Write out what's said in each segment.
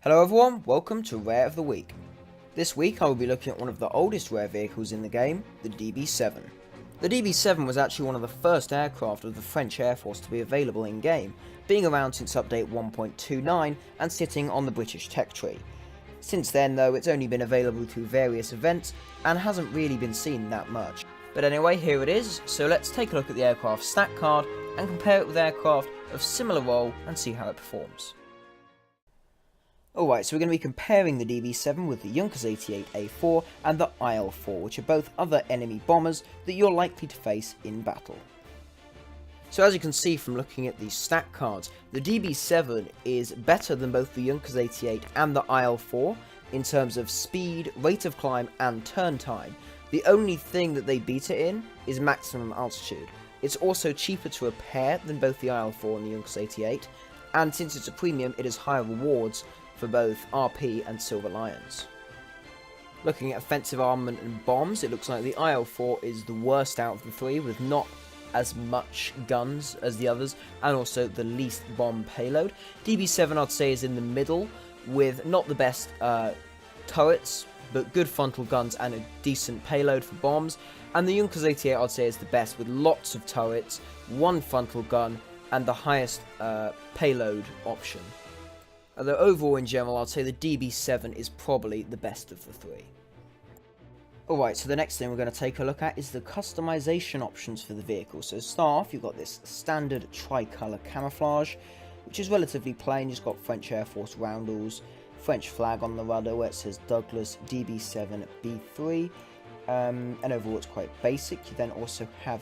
Hello everyone, welcome to Rare of the Week. This week I will be looking at one of the oldest rare vehicles in the game, the DB.7. The DB.7 was actually one of the first aircraft of the French Air Force to be available in game, being around since update 1.29 and sitting on the British tech tree. Since then though, it's only been available through various events and hasn't really been seen that much. But anyway, here it is, so let's take a look at the aircraft stat card and compare it with aircraft of similar role and see how it performs. Alright, so we're going to be comparing the DB.7 with the Junkers 88A4 and the IL-4, which are both other enemy bombers that you're likely to face in battle. So as you can see from looking at these stat cards, the DB.7 is better than both the Junkers 88 and the IL-4 in terms of speed, rate of climb and turn time. The only thing that they beat it in is maximum altitude. It's also cheaper to repair than both the IL-4 and the Junkers 88, and since it's a premium, it has higher rewards for both RP and Silver Lions. Looking at offensive armament and bombs, it looks like the IL-4 is the worst out of the three, with not as much guns as the others, and also the least bomb payload. DB.7 I'd say is in the middle, with not the best turrets, but good frontal guns and a decent payload for bombs. And the Junkers 88 I'd say is the best, with lots of turrets, one frontal gun, and the highest payload option. Although overall in general, I'd say the DB.7 is probably the best of the three. Alright, so the next thing we're going to take a look at is the customization options for the vehicle. So to start off, you've got this standard tricolour camouflage, which is relatively plain. You've got French Air Force roundels, French flag on the rudder where it says Douglas DB.7 B3, and overall it's quite basic. You then also have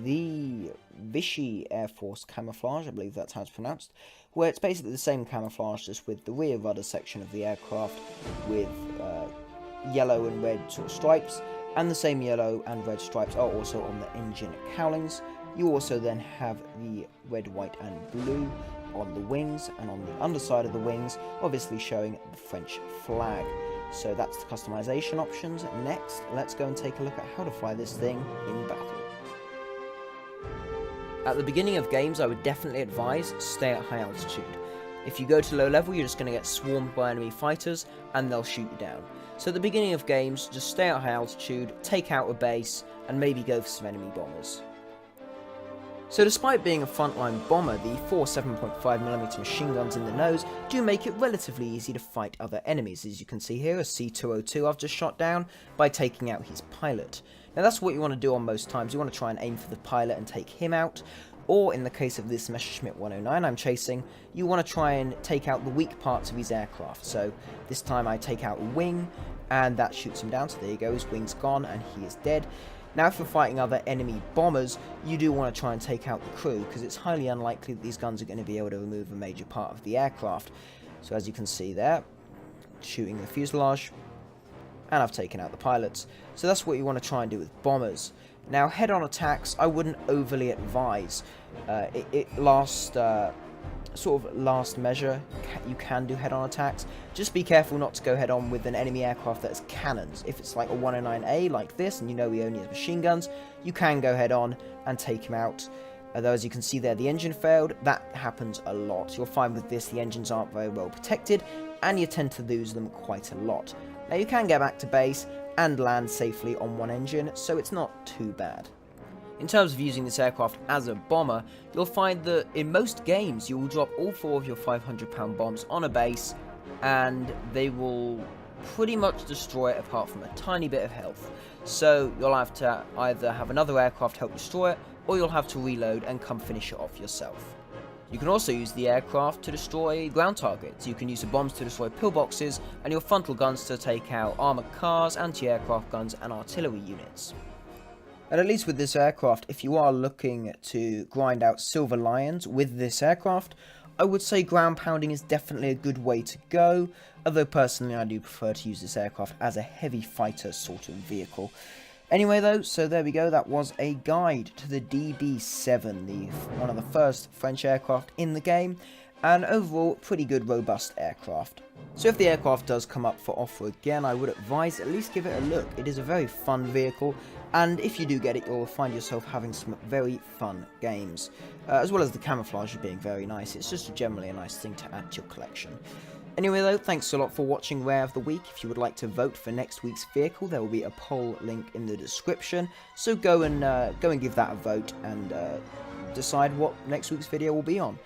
the Vichy Air Force camouflage, I believe that's how it's pronounced, where it's basically the same camouflage just with the rear rudder section of the aircraft with yellow and red sort of stripes, and the same yellow and red stripes are also on the engine cowlings. You also then have the red, white and blue on the wings, and on the underside of the wings obviously showing the French flag. So that's the customization options. Next, let's go and take a look at how to fly this thing in battle. At the beginning of games, I would definitely advise stay at high altitude. If you go to low level, you're just going to get swarmed by enemy fighters and they'll shoot you down. So at the beginning of games, just stay at high altitude, take out a base, and maybe go for some enemy bombers. So despite being a frontline bomber, the 4 7.5mm machine guns in the nose do make it relatively easy to fight other enemies. As you can see here, a C-202 I've just shot down by taking out his pilot. Now that's what you want to do on most times. You want to try and aim for the pilot and take him out, or in the case of this Messerschmitt 109 I'm chasing, you want to try and take out the weak parts of his aircraft. So this time I take out a wing, and that shoots him down, so there you go, his wing's gone and he is dead. Now if you're fighting other enemy bombers, you do want to try and take out the crew, because it's highly unlikely that these guns are going to be able to remove a major part of the aircraft. So as you can see there, shooting the fuselage, and I've taken out the pilots. So that's what you want to try and do with bombers. Now head-on attacks, I wouldn't overly advise. Sort of last measure, you can do head-on attacks. Just be careful not to go head-on with an enemy aircraft that has cannons. If it's like a 109A like this, and you know he only has machine guns, you can go head-on and take him out. Although as you can see there, the engine failed. That happens a lot. You'll find with this, the engines aren't very well protected, and you tend to lose them quite a lot. Now you can get back to base and land safely on one engine, so it's not too bad. In terms of using this aircraft as a bomber, you'll find that in most games you will drop all 4 of your 500-pound bombs on a base, and they will pretty much destroy it apart from a tiny bit of health. So you'll have to either have another aircraft help destroy it, or you'll have to reload and come finish it off yourself. You can also use the aircraft to destroy ground targets. You can use the bombs to destroy pillboxes, and your frontal guns to take out armoured cars, anti-aircraft guns and artillery units. And at least with this aircraft, if you are looking to grind out Silver Lions with this aircraft, I would say ground pounding is definitely a good way to go, although personally I do prefer to use this aircraft as a heavy fighter sort of vehicle. Anyway though, so there we go, that was a guide to the DB.7, one of the first French aircraft in the game, and overall pretty good robust aircraft. So if the aircraft does come up for offer again, I would advise at least give it a look. It is a very fun vehicle, and if you do get it, you'll find yourself having some very fun games, as well as the camouflage being very nice. It's just generally a nice thing to add to your collection. Anyway though, thanks a lot for watching Rare of the Week. If you would like to vote for next week's vehicle, there will be a poll link in the description. So go and give that a vote and decide what next week's video will be on.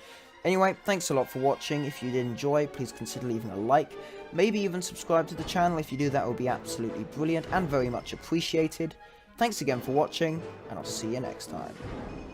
Anyway, thanks a lot for watching. If you did enjoy, please consider leaving a like. Maybe even subscribe to the channel. If you do, that will be absolutely brilliant and very much appreciated. Thanks again for watching, and I'll see you next time.